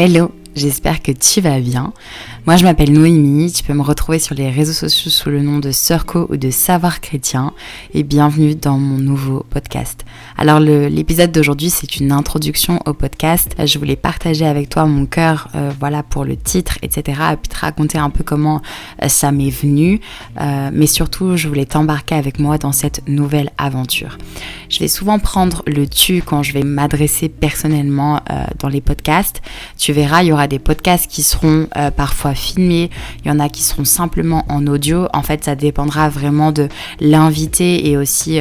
Hello, j'espère que tu vas bien. Moi je m'appelle Noémie, tu peux me retrouver sur les réseaux sociaux sous le nom de Sœur-Co ou de Savoir Chrétien et bienvenue dans mon nouveau podcast. Alors l'épisode d'aujourd'hui c'est une introduction au podcast. Je voulais partager avec toi mon cœur pour le titre, etc. Et puis te raconter un peu comment ça m'est venu. Mais surtout je voulais t'embarquer avec moi dans cette nouvelle aventure. Je vais souvent prendre le tu quand je vais m'adresser personnellement dans les podcasts. Tu verras, il y aura des podcasts qui seront parfois filmés, il y en a qui seront simplement en audio. En fait, ça dépendra vraiment de l'invité et aussi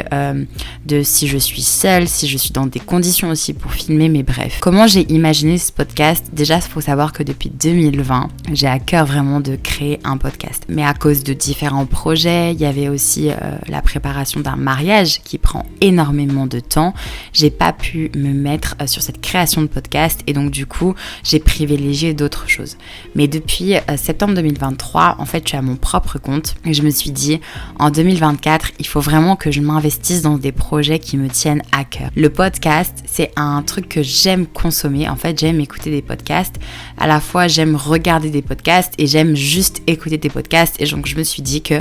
de si je suis seule, si je suis dans des conditions aussi pour filmer, mais bref. Comment j'ai imaginé ce podcast ? Déjà, il faut savoir que depuis 2020, j'ai à cœur vraiment de créer un podcast. Mais à cause de différents projets, il y avait aussi la préparation d'un mariage qui prend énormément de temps. J'ai pas pu me mettre sur cette création de podcast et donc du coup, j'ai privilégié d'autres choses. Mais depuis septembre 2023, en fait, je suis à mon propre compte et je me suis dit, en 2024, il faut vraiment que je m'investisse dans des projets qui me tiennent à cœur. Le podcast, c'est un truc que j'aime consommer. En fait, j'aime écouter des podcasts. À la fois, j'aime regarder des podcasts et j'aime juste écouter des podcasts. Et donc, je me suis dit que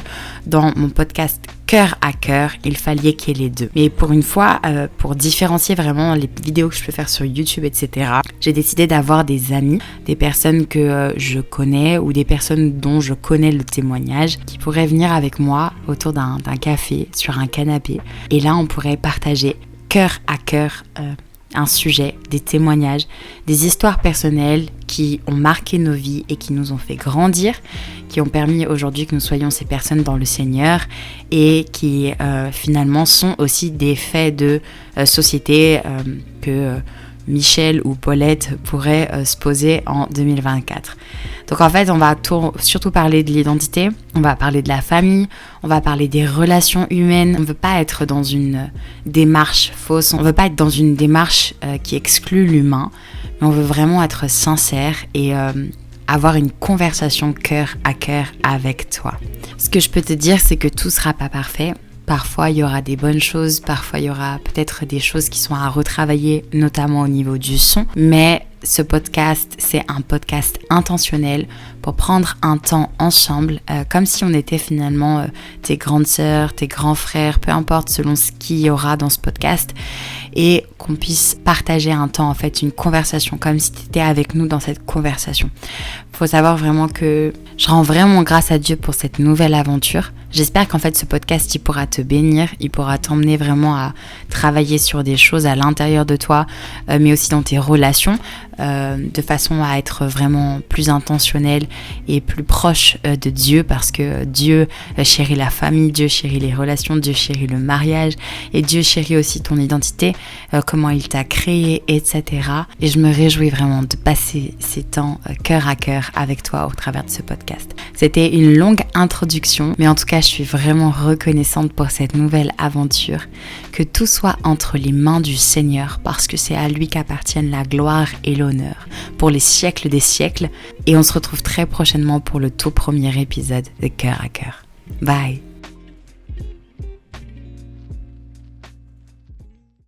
dans mon podcast cœur à cœur, il fallait qu'il y ait les deux. Mais pour une fois, pour différencier vraiment les vidéos que je peux faire sur YouTube, etc., j'ai décidé d'avoir des amis, des personnes que je connais ou des personnes dont je connais le témoignage qui pourraient venir avec moi autour d'un café, sur un canapé. Et là, on pourrait partager cœur à cœur un sujet, des témoignages, des histoires personnelles qui ont marqué nos vies et qui nous ont fait grandir, qui ont permis aujourd'hui que nous soyons ces personnes dans le Seigneur et qui finalement sont aussi des faits de société que Michel ou Paulette pourraient se poser en 2024. Donc en fait, on va surtout parler de l'identité, on va parler de la famille, on va parler des relations humaines. On ne veut pas être dans une démarche fausse, on ne veut pas être dans une démarche qui exclut l'humain, mais on veut vraiment être sincère et avoir une conversation cœur à cœur avec toi. Ce que je peux te dire, c'est que tout ne sera pas parfait. Parfois, il y aura des bonnes choses, parfois, il y aura peut-être des choses qui sont à retravailler, notamment au niveau du son. Mais ce podcast, c'est un podcast intentionnel pour prendre un temps ensemble, comme si on était finalement tes grandes sœurs, tes grands frères, peu importe selon ce qu'il y aura dans ce podcast, et qu'on puisse partager un temps, en fait, une conversation, comme si tu étais avec nous dans cette conversation. Il faut savoir vraiment que je rends vraiment grâce à Dieu pour cette nouvelle aventure. J'espère qu'en fait ce podcast, il pourra te bénir, il pourra t'emmener vraiment à travailler sur des choses à l'intérieur de toi, mais aussi dans tes relations, de façon à être vraiment plus intentionnel et plus proche de Dieu, parce que Dieu chérit la famille, Dieu chérit les relations, Dieu chérit le mariage, et Dieu chérit aussi ton identité, comment il t'a créé, etc. Et je me réjouis vraiment de passer ces temps cœur à cœur avec toi au travers de ce podcast. C'était une longue introduction, mais en tout cas, je suis vraiment reconnaissante pour cette nouvelle aventure. Que tout soit entre les mains du Seigneur, parce que c'est à lui qu'appartiennent la gloire et l'honneur pour les siècles des siècles. Et on se retrouve très prochainement pour le tout premier épisode de Cœur à Cœur. Bye!